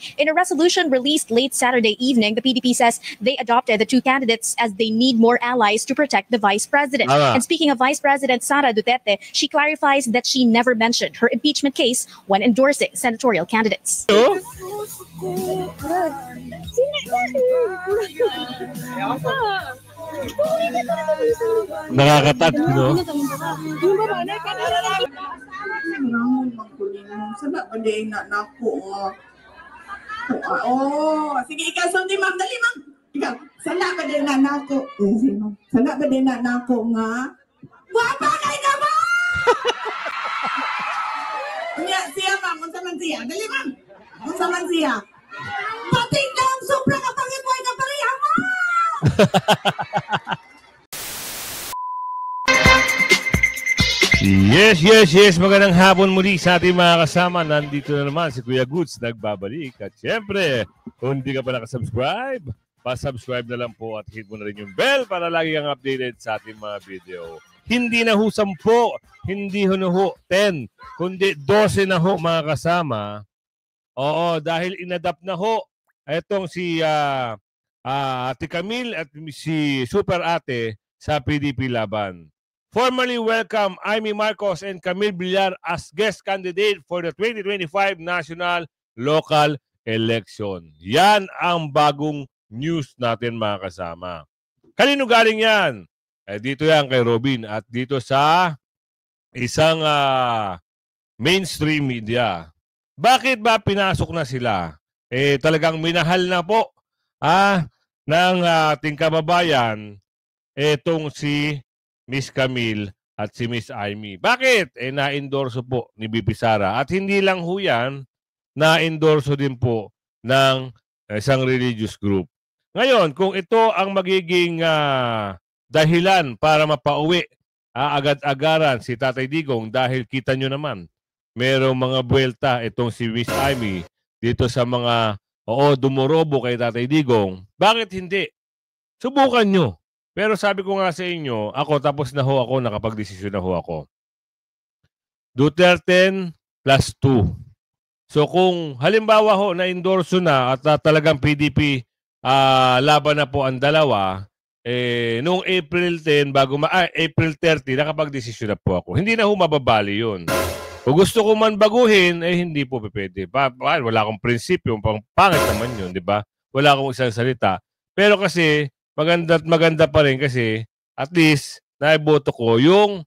In a resolution released late Saturday evening, the PDP says they adopted the two candidates as they need more allies to protect the vice president. And speaking of Vice President Sara Duterte, she clarifies that she never mentioned her impeachment case when endorsing senatorial candidates. Nakakatag, no? Oh, sige, ikaw sundi, ma'am. Dali, ma'am. Ikaw, sana ba din na nako? Sana ba din na nako nga? Wapa kay ka ba? Siya, ma'am. Unsa man siya? Dali, ma'am. Unsa man siya? Pating lang, sobra ka pangipoy ka pareha, ma'am! Yes. Magandang hapon muli sa ating mga kasama. Nandito na naman si Kuya Goods nagbabalik. At syempre, kung hindi ka pa nakasubscribe, pa-subscribe na lang po at hit mo na rin yung bell para lagi kang updated sa ating mga video. Hindi na ho 10, hindi ho na ho 10, kundi 12 na ho mga kasama. Oo, dahil inadapt na ho itong si Ate Camille at si Super Ate sa PDP Laban. Formally welcome Amy Marcos and Camille Villar as guest candidate for the 2025 National Local Election. Yan ang bagong news natin mga kasama. Kanino galing yan? Dito yan kay Robin at dito sa isang mainstream media. Bakit ba pinasok na sila? Talagang minahal na po ng ating kababayan itong si Miss Camille at si Miss Amy. Bakit? Na-endorso po ni BP Sara. At hindi lang ho yan, na-endorso din po ng isang religious group. Ngayon, kung ito ang magiging dahilan para mapauwi agad-agaran si Tatay Digong dahil kita nyo naman, merong mga buwelta itong si Miss Amy dito sa mga dumorobo kay Tatay Digong. Bakit hindi? Subukan nyo. Pero sabi ko nga sa inyo, ako tapos na ho ako, nakapag-desisyon na ho ako. Duterte plus 2. So kung halimbawa ho na-endorso na at talagang PDP laban na po ang dalawa, noong April 10, April 30, nakapag-desisyon na po ako. Hindi na ho mababali yun. Kung gusto ko man baguhin, hindi po pwede. Wala akong prinsipyo, pangit naman yun, di ba? Wala akong isang salita. Pero kasi, maganda pa rin kasi at least naiboto ko yung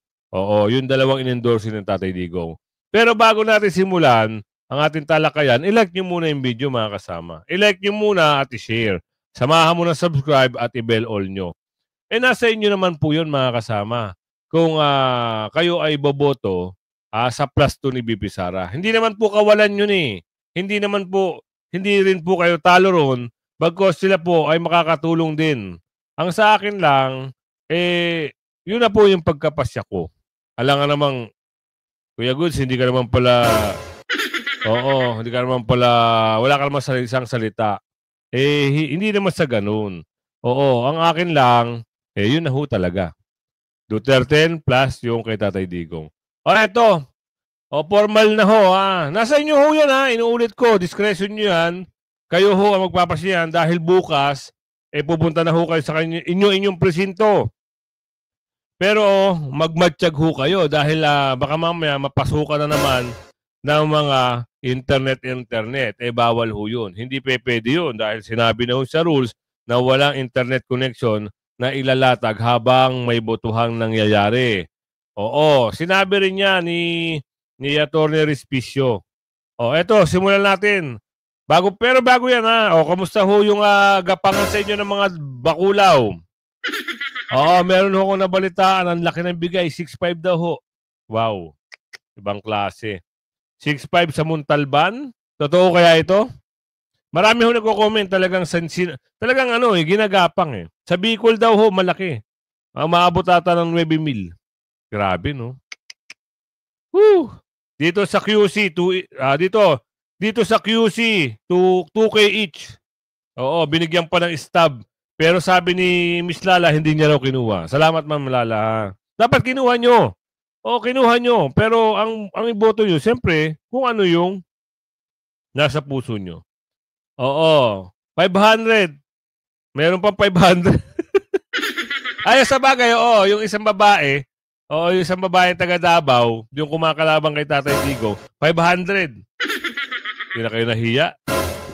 dalawang in-endorse ng Tatay Digong. Pero bago natin simulan ang ating talakayan, i-like nyo muna yung video mga kasama. I-like nyo muna at i-share. Samahan mo na subscribe at i-bell all nyo. Nasa inyo naman po yun mga kasama. Kung kayo ay boboto sa plus 2 ni BP Sara. Hindi naman po kawalan yun eh. Hindi rin po kayo talo ron. Bagkos sila po ay makakatulong din. Ang sa akin lang, yun na po yung pagkapasya ko. Alam nga namang, Kuya Goods, hindi ka naman pala, hindi ka naman pala, wala ka naman sa isang salita. Hindi naman sa ganun. Ang akin lang, yun na ho talaga. Duterte plus yung kay Tatay Digong. Eto. Formal na ho Nasa inyo ho yan Inuulit ko, discretion nyo yan. Kayo ho ang magpapasyahan dahil bukas, pupunta na ho kayo sa inyong presinto. Pero magmatsyag ho kayo dahil baka mamaya mapasukan na naman ng mga internet. Bawal ho yun. Hindi pwede yun dahil sinabi na ho sa rules na walang internet connection na ilalatag habang may botohang nangyayari. Sinabi rin niya ni Atty. Respicio. Eto, simulan natin. Bago yan kamusta ho yung gapangan sa inyo ng mga bakulaw? Meron ho akong nabalitaan. Ang laki ng bigay. 6.5 daw ho. Wow. Ibang klase. 6.5 sa Montalban? Totoo kaya ito? Marami ho nagko-comment talagang ginagapang Sa Bicol daw ho, malaki. Maabot ata ng 9,000. Grabe, no? Woo! Dito sa QC, dito sa QC, 2K each. Binigyan pa ng stab. Pero sabi ni Miss Lala, hindi niya raw kinuha. Salamat, Ma'am Lala. Dapat kinuha nyo. Kinuha nyo. Pero ang iboto nyo, siyempre, kung ano yung nasa puso nyo. Oo. 500. Meron pang 500. Ay, sa bagay, oo. Yung isang babae, yung isang babae taga Davao, yung kumakalabang kay Tatay Digo, 500. Hindi na kayo nahiya.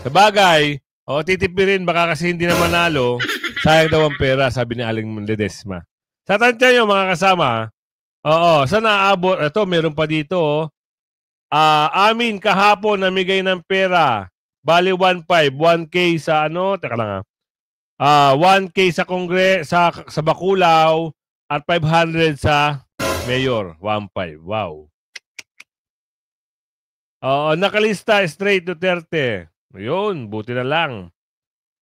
Sa bagay, titipirin, baka kasi hindi na manalo, sayang daw ang pera, sabi ni Aling Ledesma. Sa tansya nyo, mga kasama, saan naaabot? Ito, meron pa dito, amin kahapon namigay ng pera. Bali 1.5, 1K sa teka lang 1K sa sa Bacolao at 500 sa Mayor. 1.5. Wow. Nakalista straight Duterte. Ayun, buti na lang.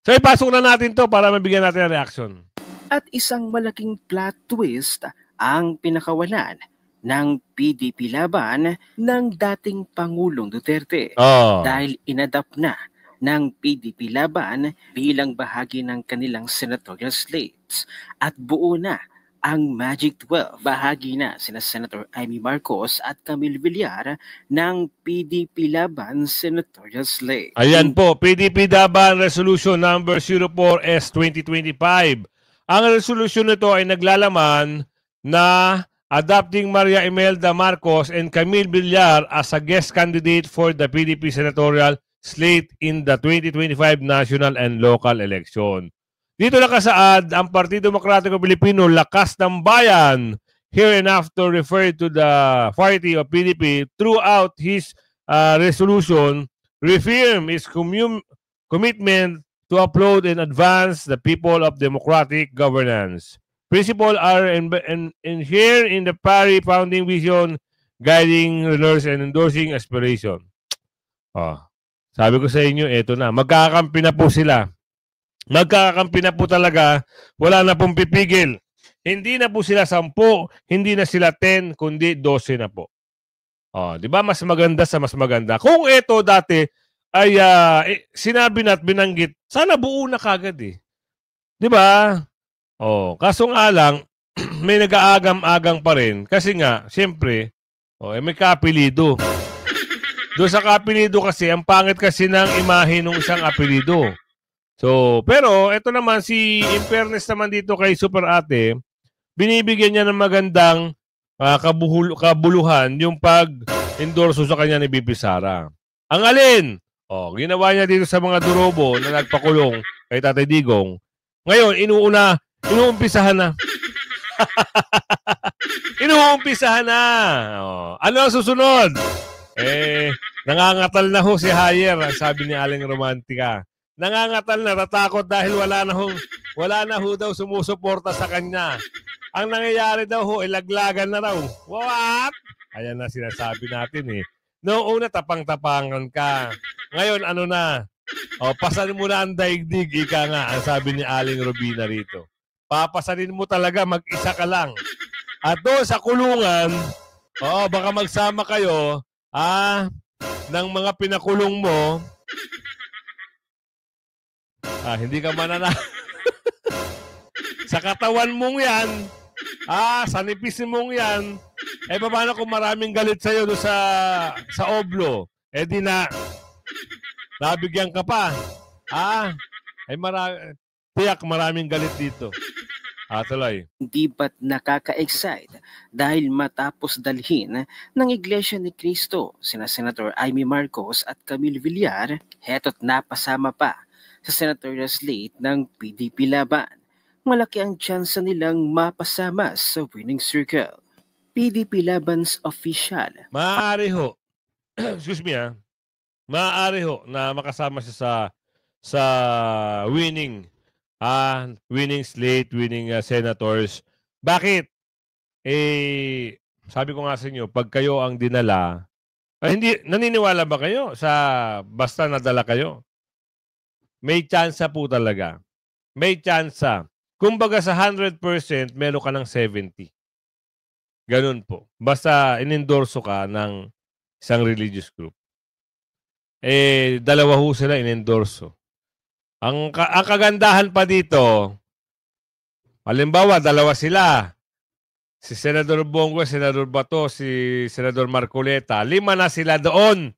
So ipasok na natin to para mabigyan natin ng reaction. At isang malaking plot twist ang pinakawalan ng PDP laban ng dating Pangulong Duterte. Dahil inadapt na ng PDP laban bilang bahagi ng kanilang senatorial slates at buo na ang Magic 12. Bahagi na sina Senator Amy Marcos at Camille Villar ng PDP Laban Senatorial Slate. Ayan po, PDP Laban Resolution number 04S 2025. Ang resolution nito ay naglalaman na adopting Maria Imelda Marcos and Camille Villar as a guest candidate for the PDP Senatorial Slate in the 2025 national and local election. Dito nakasaad ang Partido Demokratiko Pilipino, Lakas ng Bayan, hereinafter referred to the party of PDP throughout his resolution, reaffirm its commitment to uphold and advance the people of democratic governance. Principles are inherent in the party founding vision, guiding leaders and endorsing aspiration. Sabi ko sa inyo, eto na. Magkakampi na po sila. Magkakampi na po talaga. Wala na pong pipigil. Hindi na po sila 10, hindi na sila 10, kundi 12 na po. Di ba? Mas maganda sa mas maganda. Kung eto dati ay sinabi na at binanggit, sana buo na kagad eh. Di ba? Kaso nga lang, may nag-aagam-agang pa rin. Kasi nga, siyempre, may kapilido. Doon sa kapilido kasi, ang pangit kasi ng imahe ng isang apelido. So, pero ito naman in fairness naman dito kay Super Ate, binibigyan niya ng magandang kabuluhan yung pag-endorso sa kanya ni BP Sara. Ang alin? Ginawa niya dito sa mga durobo na nagpakulong kay Tatay Digong. Ngayon, inuumpisahan na. Inuumpisahan na. Ano ang susunod? Nangangatal na ho si Hayer, sabi ni Aling Romantika. Nangangatal na, tatakot dahil wala na ho daw sumusuporta sa kanya. Ang nangyayari daw ho, ilaglagan na raw. What? Ayan na sinasabi natin eh. Noong una, tapang-tapangan ka. Ngayon, ano na? Pasanin mo na ang daigdig, ika nga, ang sabi ni Aling Robina rito. Papasanin mo talaga, mag-isa ka lang. At doon sa kulungan, baka magsama kayo, ng mga pinakulong mo, hindi ka manana. Sa katawan mong yan, sa nipis mong yan, paano kung maraming galit sa'yo doon sa oblo? Di na, nabigyan ka pa. Tiyak maraming galit dito. Tuloy. Hindi ba't nakaka-excite dahil matapos dalhin ng Iglesia ni Cristo sina Senator Amy Marcos at Camille Villar, heto't napasama pa sa senatorial slate ng PDP Laban. Malaki ang tsansa nilang mapasama sa winning circle. PDP Laban's official. Maaari ho. Excuse me maaari ho na makasama siya sa winning slate, winning senators. Bakit? Sabi ko nga sa inyo, pag kayo ang dinala, hindi, naniniwala ba kayo sa basta nadala kayo? May tsansa po talaga. May tsansa. Kumbaga sa 100%, meron ka ng 70. Ganun po. Basta inendorso ka ng isang religious group. Dalawa ho sila inendorso. Ang kagandahan pa dito, halimbawa, dalawa sila. Si Senador Bongo, Senador Bato, si Senador Marcoleta. 5 na sila doon.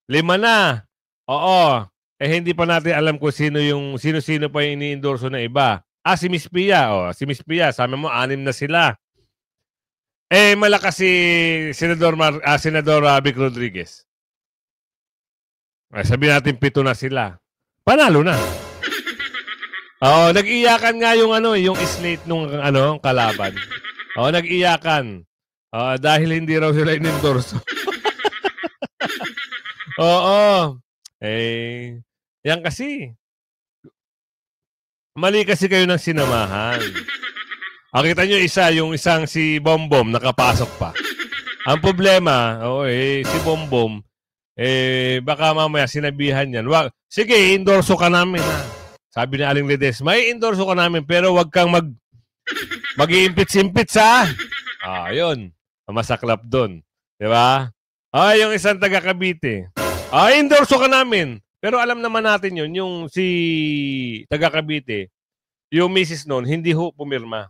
5 na. Oo. hindi pa natin alam kung sino-sino pa yung ini-endorso na iba. Si Miss Pia. Si Miss Pia, sabi mo, 6 na sila. Malakas si Senador Vic Rodriguez. Sabihin natin 7 na sila. Panalo na. Nag-iyakan nga yung slate nung kalaban. Nag-iyakan. Dahil hindi raw sila in-endorso. Yan kasi. Mali kasi kayo ng sinamahan. Kita nyo yung isang si Bombom nakapasok pa. Ang problema, si Bombom, baka mamaya sinabihan yan. Sige, endorso ka namin ha. Sabi ni Aling Ledesma, endorso ka namin pero wag kang mag-iimpits-impits ha. Yun. Masaklap doon. Diba? Yung isang taga Cavite. Endorso ka namin. Pero alam naman natin yun, yung si taga Cavite, yung misis noon, hindi ho pumirma.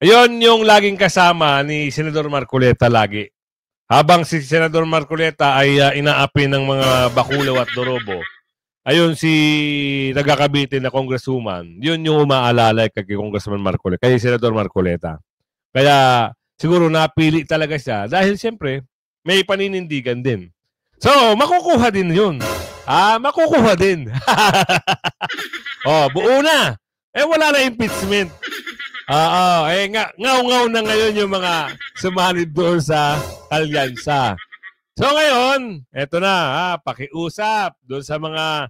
Ayun yung laging kasama ni Senador Marcoleta lagi. Habang si Senador Marcoleta ay inaapi ng mga bakulaw at dorobo, ayun si taga Cavite na congresswoman, yun yung umaalala kay Congressman Marcoleta, kay Senador Marcoleta. Kaya siguro napili talaga siya dahil siyempre may paninindigan din. So, makukuha din yun. Makukuha din. Buo na. Wala na impeachment. Ngaw-ngaw na ngayon yung mga sumanib doon sa alyansa. So ngayon, eto na, pakiusap doon sa mga,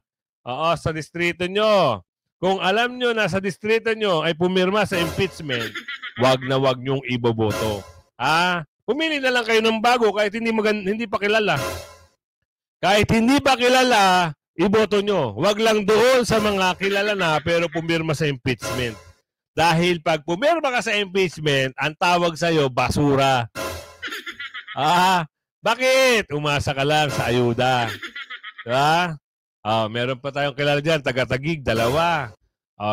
sa distrito nyo. Kung alam nyo na sa distrito nyo ay pumirma sa impeachment, wag na wag nyong iboboto. Pumili na lang kayo ng bago kahit hindi pa kilala. Kahit hindi pa kilala, iboto nyo. Wag lang doon sa mga kilala na pero pumirma sa impeachment. Dahil pag pumirma ka sa impeachment, ang tawag sa'yo, basura. Bakit? Umasa ka lang sa ayuda. Diba? Meron pa tayong kilala dyan, taga-Tagig, 2.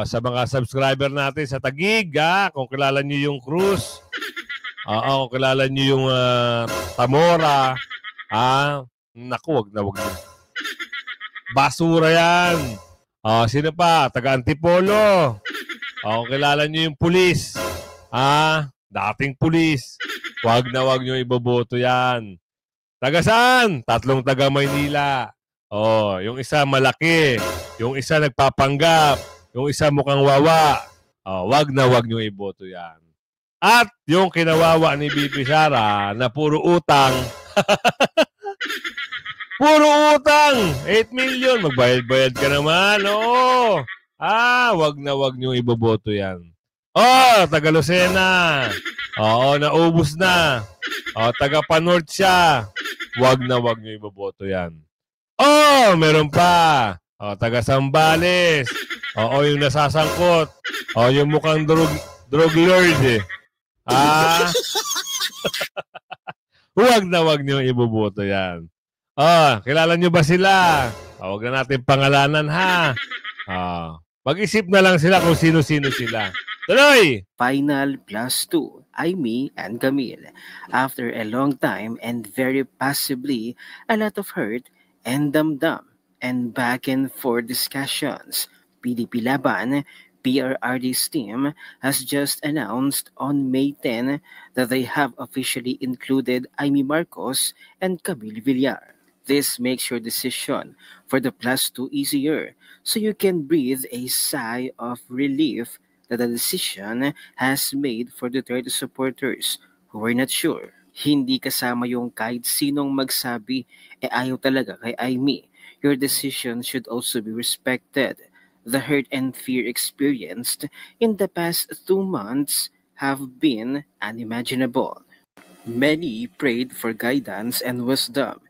Sa mga subscriber natin sa Tagig, kung kilala nyo yung Cruz, kung kilala nyo yung Tamora, naku, wag na. Basura yan. Sino pa? Taga-Antipolo. Kung kilala nyo yung pulis, dating pulis, wag na wag nyo iboboto yan. Taga saan? 3 taga Maynila. Yung isa malaki, yung isa nagpapanggap, yung isa mukhang wawa. Wag na wag nyo iboto yan. At yung kinawawa ni Bibi Sara na puro utang, puro utang, 8 million, magbayad-bayad ka naman, oo. Wag na wag nyo iboboto yan. Taga Lucena. Naubos na. Taga Panorth siya. Wag na wag nyo iboboto yan. Meron pa. Taga Sambales. Yung nasasangkot. Yung mukhang drug lord eh. Wag na wag nyo iboboto yan. Kilala nyo ba sila? Wag na natin pangalanan ha. Mag-isip na lang sila kung sino-sino sila. Tuloy! Final +2, Aimee and Camille. After a long time and very possibly a lot of hurt and damdam and back and forth discussions, PDP Laban, PRRD's team has just announced on May 10 that they have officially included Aimee Marcos and Camille Villar. This makes your decision for the +2 easier, so you can breathe a sigh of relief that the decision has made for the Duterte supporters who were not sure. Hindi kasama yung kahit sinong magsabi ayaw talaga kay Aimee. Your decision should also be respected. The hurt and fear experienced in the past 2 months have been unimaginable. Many prayed for guidance and wisdom.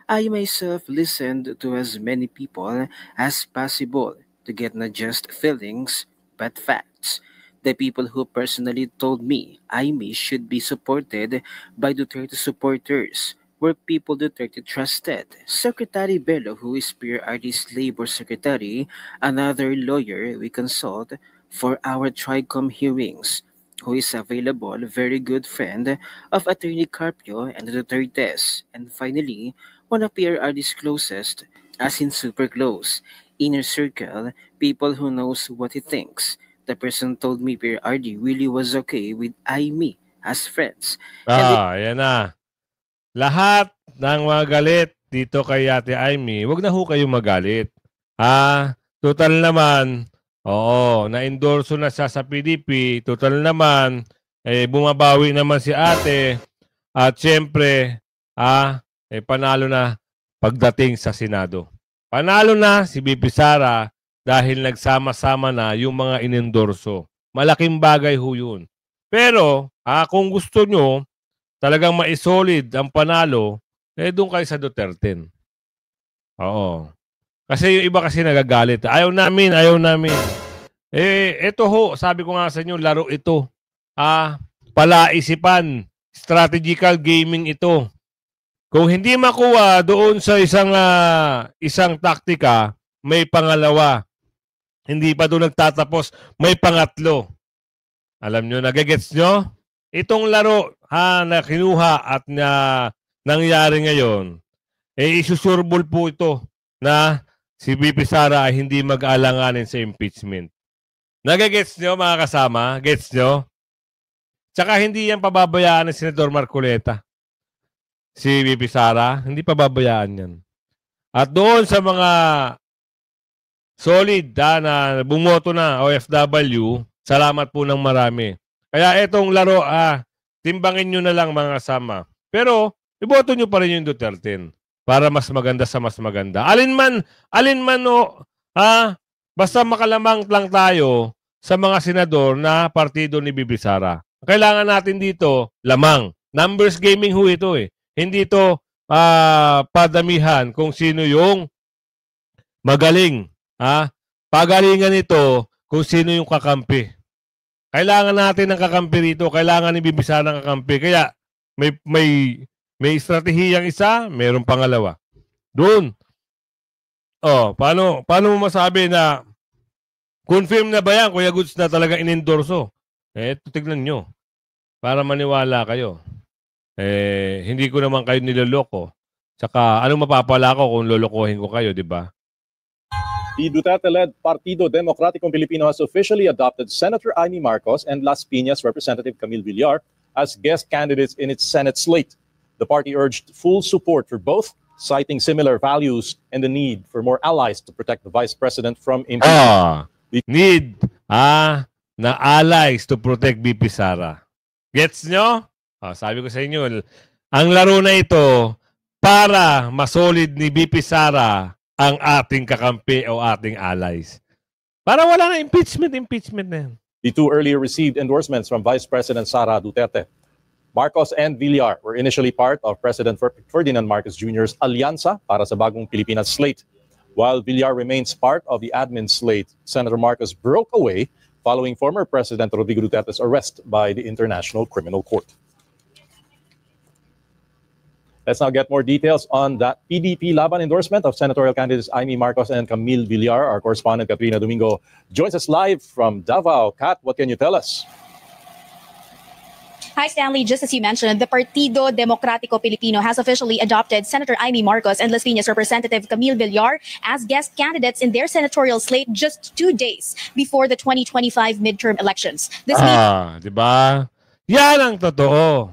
I myself listened to as many people as possible to get not just feelings, but facts. The people who personally told me Aimee should be supported by Duterte supporters were people Duterte trusted. Secretary Bello, who is PRRD's labor secretary, another lawyer we consult for our TRICOM hearings, who is available, very good friend of Attorney Carpio and the Dutertes, and finally, one of PRRD's closest As in super close, inner circle, people who knows what he thinks. The person told me PRD really was okay with Aimee as friends. Ayan na. Lahat ng mga galit dito kay Ate Aimee, wag na ho kayong magalit. Total naman, na-endorso na siya sa PDP. Total naman, bumabawi naman si ate. At syempre, panalo na pagdating sa Senado. Panalo na si BP Sara dahil nagsama-sama na yung mga inendorso. Malaking bagay ho yun. Pero, kung gusto nyo talagang maisolid ang panalo, doon kayo sa Duterte. Oo. Kasi yung iba kasi nagagalit. Ayaw namin. Ito ho, sabi ko nga sa inyo, laro ito. Palaisipan, strategical gaming ito. Kung hindi makuha doon sa isang taktika, may pangalawa. Hindi pa doon nagtatapos, may pangatlo. Alam nyo, nagagets nyo? Itong laro na kinuha at na nangyari ngayon, isusurbol po ito na si BP Sara ay hindi mag-alanganin sa impeachment. Nagagets nyo mga kasama? Gets nyo? Tsaka hindi yan pababayaan ng Senador Marcoleta. Si BP Sara, hindi pababayaan yan. At doon sa mga solid na bumoto na OFW, salamat po ng marami. Kaya itong laro, timbangin nyo na lang mga kasama. Pero, iboto nyo pa rin yung Duterte para mas maganda sa mas maganda. Alin man basta makalamang lang tayo sa mga senador na partido ni BP Sara. Kailangan natin dito, lamang. Numbers gaming ho ito eh. Hindi ito padamihan kung sino yung magaling. Pagalingan ito kung sino yung kakampi. Kailangan natin ng kakampi rito. Kailangan ni BP Sara ng kakampi. Kaya may estratehiyang isa, mayroong pangalawa. Doon. Paano mo masabi na confirm na ba yan, Kuya Goods, na talaga inendorso? Tignan nyo. Para maniwala kayo. Hindi ko naman kayo niloloko. Saka, anong mapapala ko kung lolokohin ko kayo, di ba? The Duterte-led Partido Democrático Pilipino has officially adopted Senator Aimee Marcos and Las Piñas Representative Camille Villar as guest candidates in its Senate slate. The party urged full support for both, citing similar values and the need for more allies to protect the Vice President from impeachment. Need na allies to protect BP Sara. Gets nyo? Sabi ko sa inyo, ang laro na ito para masolid ni BP Sara ang ating kakampi o ating allies. Para wala na impeachment na yan. The two earlier received endorsements from Vice President Sara Duterte. Marcos and Villar were initially part of President Ferdinand Marcos Jr.'s Alianza para sa bagong Pilipinas slate. While Villar remains part of the admin slate, Senator Marcos broke away following former President Rodrigo Duterte's arrest by the International Criminal Court. Let's now get more details on that PDP Laban endorsement of senatorial candidates Aimee Marcos and Camille Villar. Our correspondent Katrina Domingo joins us live from Davao. Kat, what can you tell us? Hi, Stanley. Just as you mentioned, the Partido Democrático Pilipino has officially adopted Senator Aimee Marcos and Las Piñas Representative Camille Villar as guest candidates in their senatorial slate just 2 days before the 2025 midterm elections. This di ba? Yan ang totoo.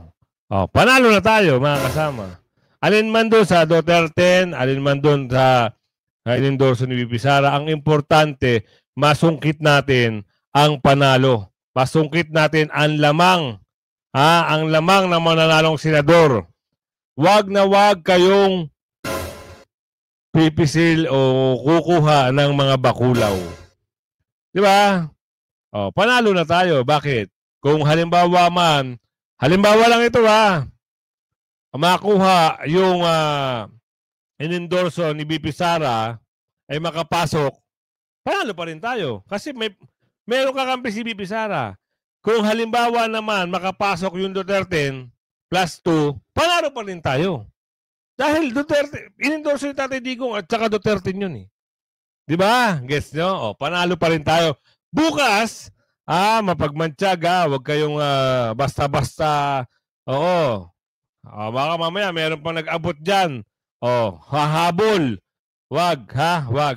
Panalo na tayo, mga kasama. Alin man doon sa Duterte, alin man doon sa inendorso ni BP Sara, ang importante, masungkit natin ang panalo. Masungkit natin ang lamang. Ang lamang ng mananalong senador. Wag na wag kayong pipisil o kukuha ng mga bakulaw. Di ba? Panalo na tayo. Bakit? Kung halimbawa lang ito makuha yung inendorso ni BP Sara ay makapasok, panalo pa rin tayo. Kasi meron kakampi si BP Sara. Kung halimbawa naman makapasok yung Duterte plus 2, panalo pa rin tayo. Dahil Duterte, inendorso ni Tatay Digong at saka Duterte yun eh. Di ba? Guess nyo? Panalo pa rin tayo. Bukas, mapagmantsaga, huwag kayong basta-basta, baka mamaya meron pang nag-abot dyan. Hahabol. Wag, ha? Wag.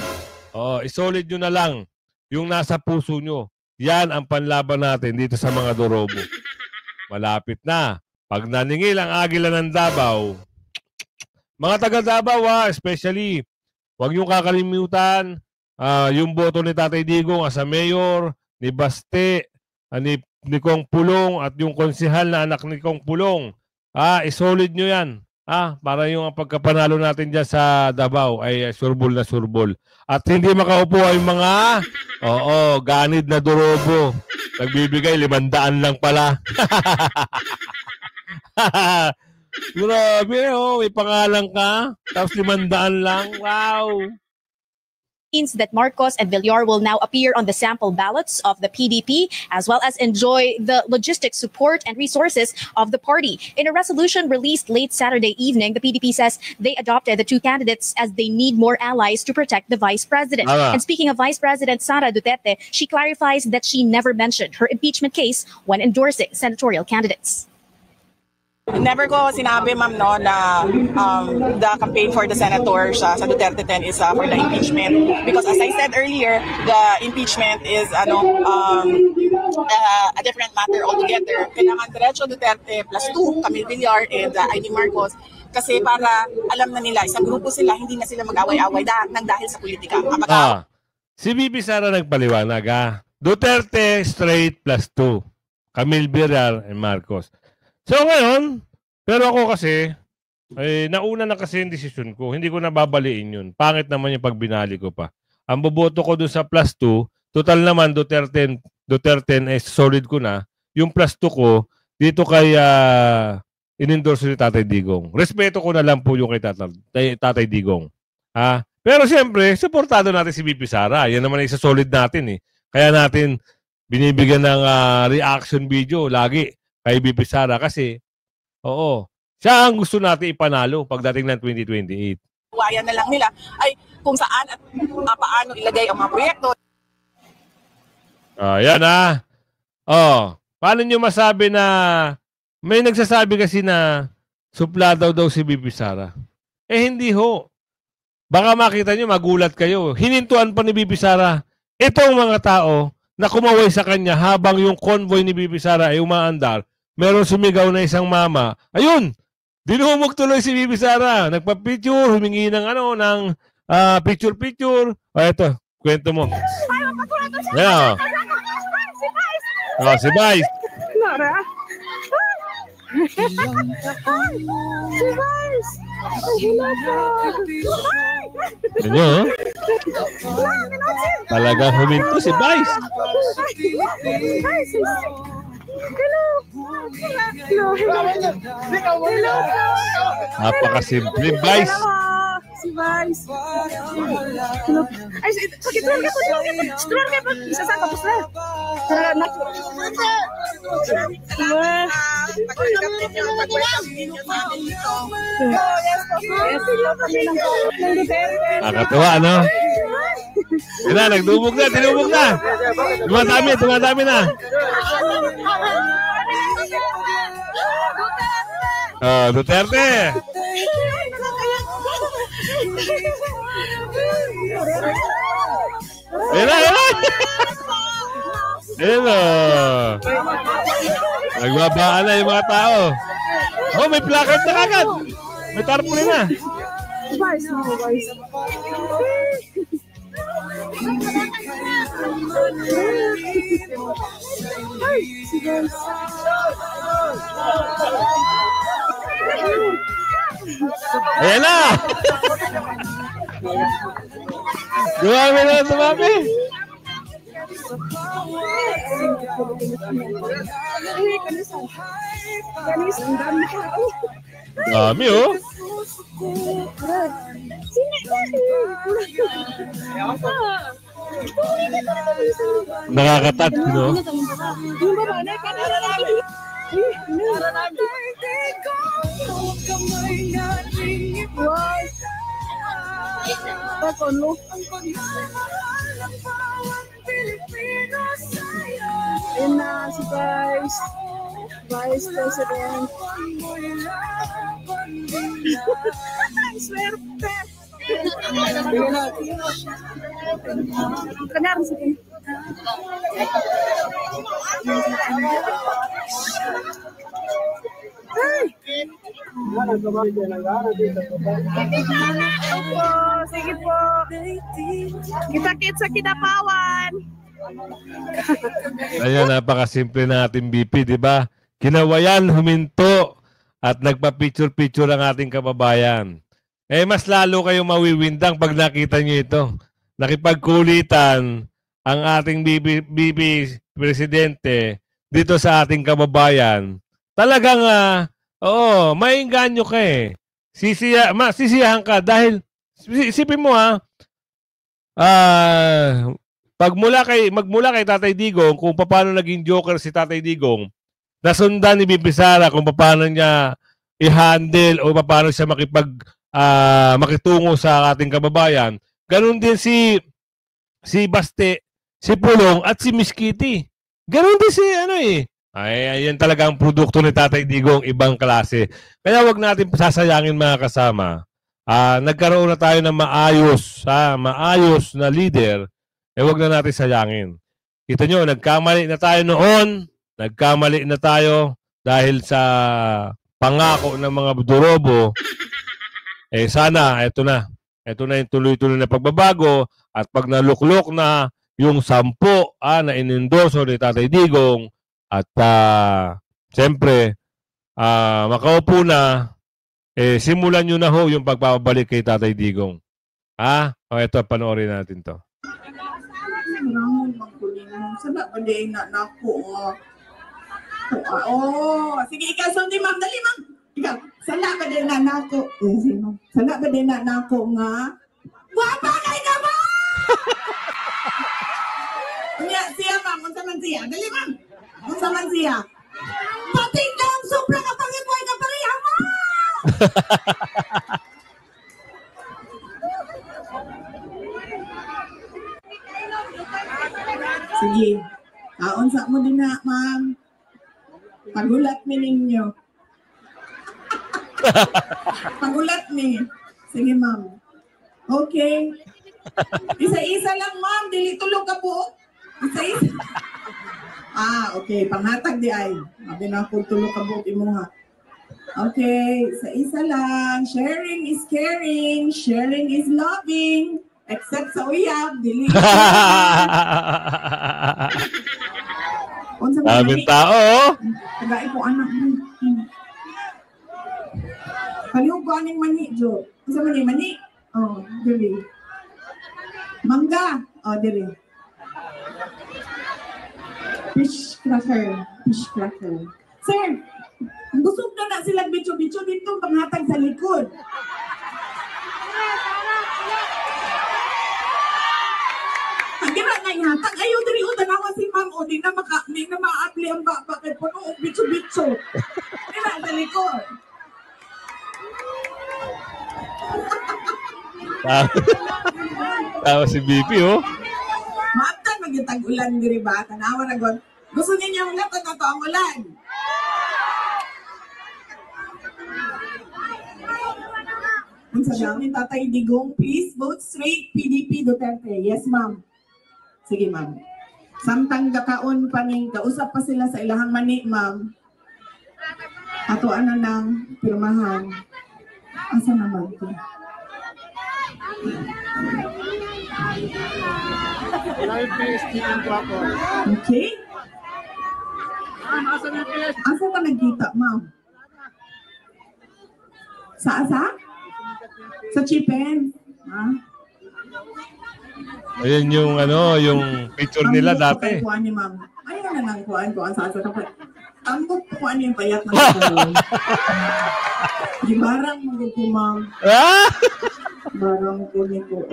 Isolid nyo na lang yung nasa puso nyo. Yan ang panlaban natin dito sa mga Dorobo. Malapit na. Pag naningil ang Agila ng Davao, mga taga Davao, especially, wag yung kakalimutan yung boto ni Tatay Digong as a mayor, ni Baste, ni Kong Pulong, at yung konsehal na anak ni Kong Pulong. Isolid nyo yan. Para yung pagkapanalo natin dyan sa Davao ay surbol na surbol. At hindi makaupo ay mga ganid na Dorobo. Nagbibigay 500 lang pala. Grabe, may pangalan ka. Tapos 500 lang. Wow. Means that Marcos and Villar will now appear on the sample ballots of the PDP, as well as enjoy the logistic support and resources of the party. In a resolution released late Saturday evening, the PDP says they adopted the two candidates as they need more allies to protect the vice president. And speaking of Vice President Sara Duterte, she clarifies that she never mentioned her impeachment case when endorsing senatorial candidates. Never ko sinabi, ma'am, no, na the campaign for the senators sa Duterte 10 is for the impeachment. Because as I said earlier, the impeachment is a different matter altogether. Kailangan diretso Duterte plus 2, Camille Villar and Amy Marcos. Kasi para alam na nila, isang grupo sila, hindi na sila mag-away-away dahil sa politika. Si Bibi Sara nagpaliwanag, Duterte straight plus 2, Camille Villar and Marcos. So ngayon, pero ako kasi, nauna na kasi yung desisyon ko. Hindi ko nababaliin yun. Pangit naman yung pagbinali ko pa. Ang boboto ko dun sa plus 2, total naman Duterte solid ko na. Yung plus 2 ko, dito kay in-endorse ni Tatay Digong. Respeto ko na lang po yung kay Tatay Digong. Pero siyempre, supportado natin si BP Sara. Yan naman isa solid natin eh. Kaya natin binibigyan ng reaction video lagi kay BP Sara kasi, siya ang gusto natin ipanalo pagdating ng 2028. Wayan na lang nila ay kung saan at paano ilagay ang mga proyekto. Yan paano nyo masabi na may nagsasabi kasi na supladaw daw si BP Sara? Hindi ho. Baka makita nyo, magulat kayo. Hinintuan pa ni BP Sara itong mga tao na kumaway sa kanya habang yung convoy ni BP Sara ay umaandar. Meron sumigaw na isang mama. Ayun! Dinumog tuloy si Bibi Sara. Nagpa-picture, humingi ng picture-picture. Ito, kwento mo. Yeah. Si Vice. Nora. Si Vice. Talagang huminto si Vice. Hello. Napakasimple, Vice. Si Vice. Hello. Ay, pag-ituan ka po. Isa sa tapos na. Tara na. Nakakatawa, ano? Yan na, tinubog na. Dumadami na. Duterte. Ayan na. Nagbabaan na yung mga tao. May placard na kagad. May tarpaulin na. Ayan na! Dumami. Dami, Nakakatat, no? Ayan na si Vice President. Swerte. Kenar sih. Sige po. Kita-kits sa Kidapawan. Ayan, napakasimple na ating BP, di ba? Kinawayan, huminto, at nagpa-picture-picture ang ating kababayan. Mas lalo kayong mawiwindang pag nakita nyo ito. Nakipagkulitan ang ating BP Presidente dito sa ating kababayan. Talagang, maingganyo ka eh. Sisiyahan ka dahil, isipin mo magmula kay Tatay Digong, kung paano naging joker si Tatay Digong, nasundan ni BP Sara kung paano niya i-handle o paano siya makitungo sa ating kababayan. Ganon din si Baste, si Pulong at si Miss Kitty. Ganon din si ayan talaga ang produkto ni Tatay Digong, ibang klase. Kaya wag natin sasayangin mga kasama. Nagkaroon na tayo ng maayos na leader, wag na natin sayangin. Kita nyo, nagkamali na tayo noon, nagkamali na tayo dahil sa pangako ng mga Durobo. Sana, ito na yung tuloy-tuloy na pagbabago, at pag naluklok na yung 10 na inendorso ni Tatay Digong, at siyempre, makaupo na, simulan nyo na yung pagpapabalik kay Tatay Digong. Ito, panoorin natin to. Sana ba din na nako? Sige, ikaw, di ma'am, dali ma'am. Ikaw, sana ba din na nako? Sana ba din na nako nga? Wapa kay na ba? Siya ma'am, unsa man siya? Dali ma'am. Unsa man siya? Patingdang sobra ka pangipoy na pareha ma'am. Sige. Unsa mo din na, ma'am. Pagulat mi ninyo. Pagulat mi. Sige, ma'am. Okay. Isa-isa lang, ma'am. Dili tulog ka po. Isa-isa. Okay. Panghatag di ay. Sabi na kung tulog ka po, imo nga. Okay. Isa-isa lang. Sharing is caring. Sharing is loving. Except sa uyab, dili. Daming tao. Tagay ko anak mo. Kaliw ko aning mani, Jo. Unsa man ni mani? Dili. Mangga. Dili. Fish cracker. Sir, busog na sila bitso-bitso dito panghatag sa likod. Di ba na ihatag? Ayaw diri o tanawa si ma'am o di na ma-apply ang baba kay puno o bitso-bitso. Di ba sa likod? Tawa si BP, Maatan mag-itag ulan diri ba? Tanawa na gon. Gusto niya ulan na to ang ulan. Ang sabi ni Tatay Digong, please vote straight PDP Duterte. Yes, ma'am. Sige, ma'am. Samtang gakaon pa ning kausap pa sila sa ilahang mani, ma'am. Ato nang pirmahan. Asa naman ito? Okay. Asa ka nagkita, ma'am? Sa asa? Sa Chipen? Ayan yung yung picture nila dati. Ni ma'am. Ayaw na nang kuhaan ko sa asa kapag. Tambok ko ano yung payat na ito. Di barang mo ko, ma'am. Barang ko ni ko.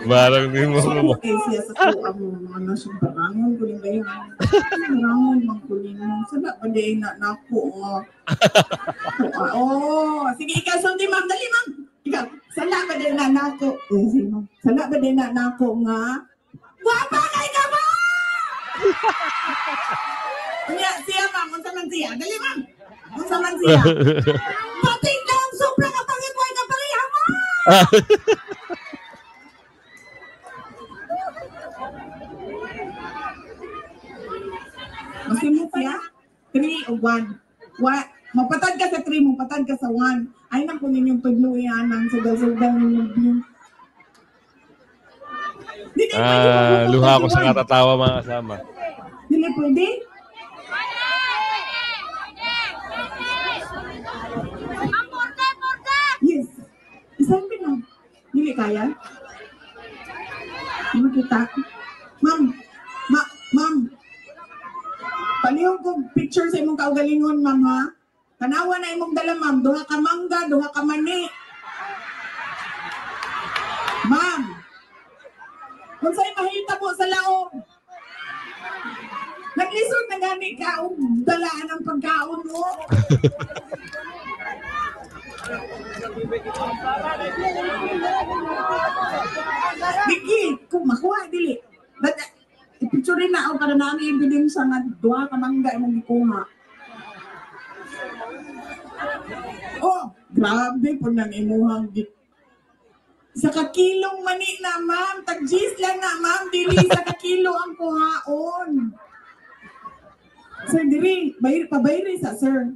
Barang ni mo. Siya sa ko ang siya barangon ko rin kayo. Barangon mang ko rin. Sana pa din na ako. Sige, ikaw di ma'am. Dali ma'am. Ikaw, sana ba din na nako? Sana ba din na nako nga? Wapa kay ka ba? Siya ma'am, unsa man siya? Dali ma'am. Unsa man siya? Patingdang sobra ka pangipoy na pareha Masimot siya? 3 o 1? Mapatad ka sa 3, mapatad ka sa 1. Ay, naku ninyong tugluyan ng sugal-sugal ninyong. Luha ko sa katatawa mga kasama. Hindi pwede? Yes. Isang pinang. Hindi kaya? Hindi kita. Ma'am. Ma'am. Palihog ko picture sa imong kaugalingon, ma'am, ha? Tanawa na imong dala, ma'am. Duha ka mangga, duha ka mani. Ma'am. Kung sa'yo mahita mo sa laong. Naglisod na gani ka, dalaan ng pagkaon mo. Diki, kung makuha, dili. I-picture rin na ako para namin evidence nga duha ka mangga imong gikuha. Oh, grabe po nang imuhang sa kakilong mani na, ma'am. Tag-gis lang na, ma'am. Dili sa kakilo ang kuhaon. Sir, dili. Pabayri sa, sir.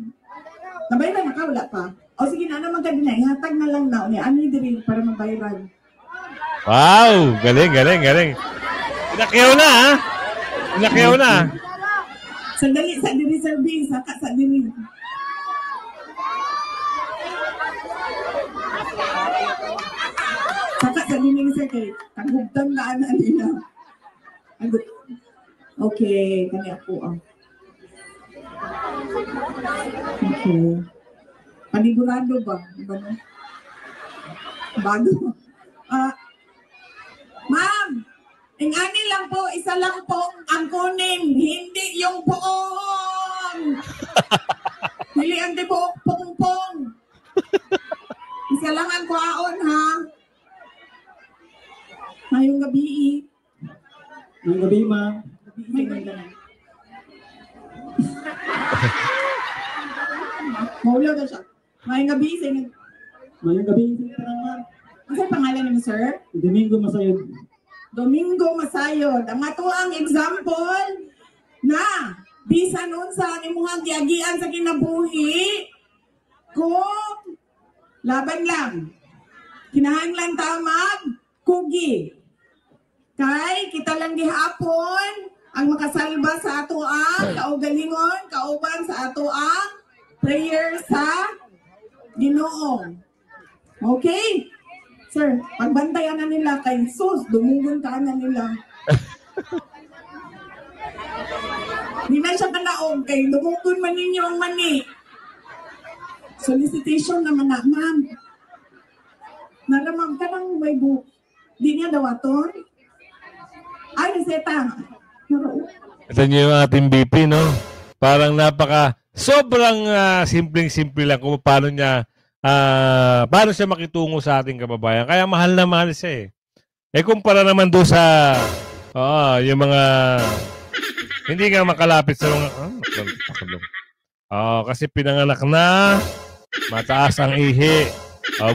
Nabayran na ka, wala pa. O sige na, ano maganda na. Ihatag na lang na. Ano dili para mabayran. Wow! Galing. Inakyaw na, ha? Inakyaw na. Sandali, sa diri, sir B. Saka sa diri. Saka sa diri, sir, kay tanggugtang na ana nila. Okay, kani ako, Okay. Panigurado ba? Diba no? Bago. Ma'am! Ingani lang po, isa lang po ang kunin, hindi yung poong. Hindi ang di po, pong-pong. Isa lang ang kuhaon, ha? Ngayong gabi. Ngayong gabi, ma'am. Maulaw na siya. Ngayong gabi, Ngayong gabi, ma'am. Ano sa pangalan mo, sir? Domingo Masayod. Domingo Masayod. Ang ato ang example na bisan nun sa imuhang giagian sa kinabuhi kung laban lang. Kinahanglan tamag, kugi. Kay kita lang gihapon ang makasalba sa ato ang kaugalingon, kauban sa ato ang prayer sa Ginoo. Okay? Sir, pagbantayan na nila kay sus, dumugon ka na nila. Di na siya kanaog kay dumugon man ninyo ang mani. Solicitation naman na, ma'am. Naramam ka ng may book. Di niya daw aton. Ay, reseta. Ito niyo yung ating BP, no? Parang sobrang simpleng-simple lang kung paano siya makitungo sa ating kababayan. Kaya mahal na mahal siya eh. Kumpara naman doon sa yung mga hindi nga makalapit sa mga kasi pinanganak na mataas ang ihi.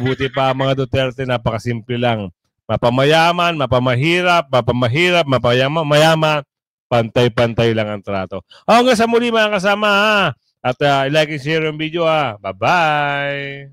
Buti pa mga Duterte, napakasimple lang. Mapamayaman, mapamahirap, mayaman, pantay-pantay lang ang trato. Hanggang sa muli mga kasama, ha? At like and share yung video, ha? Bye-bye!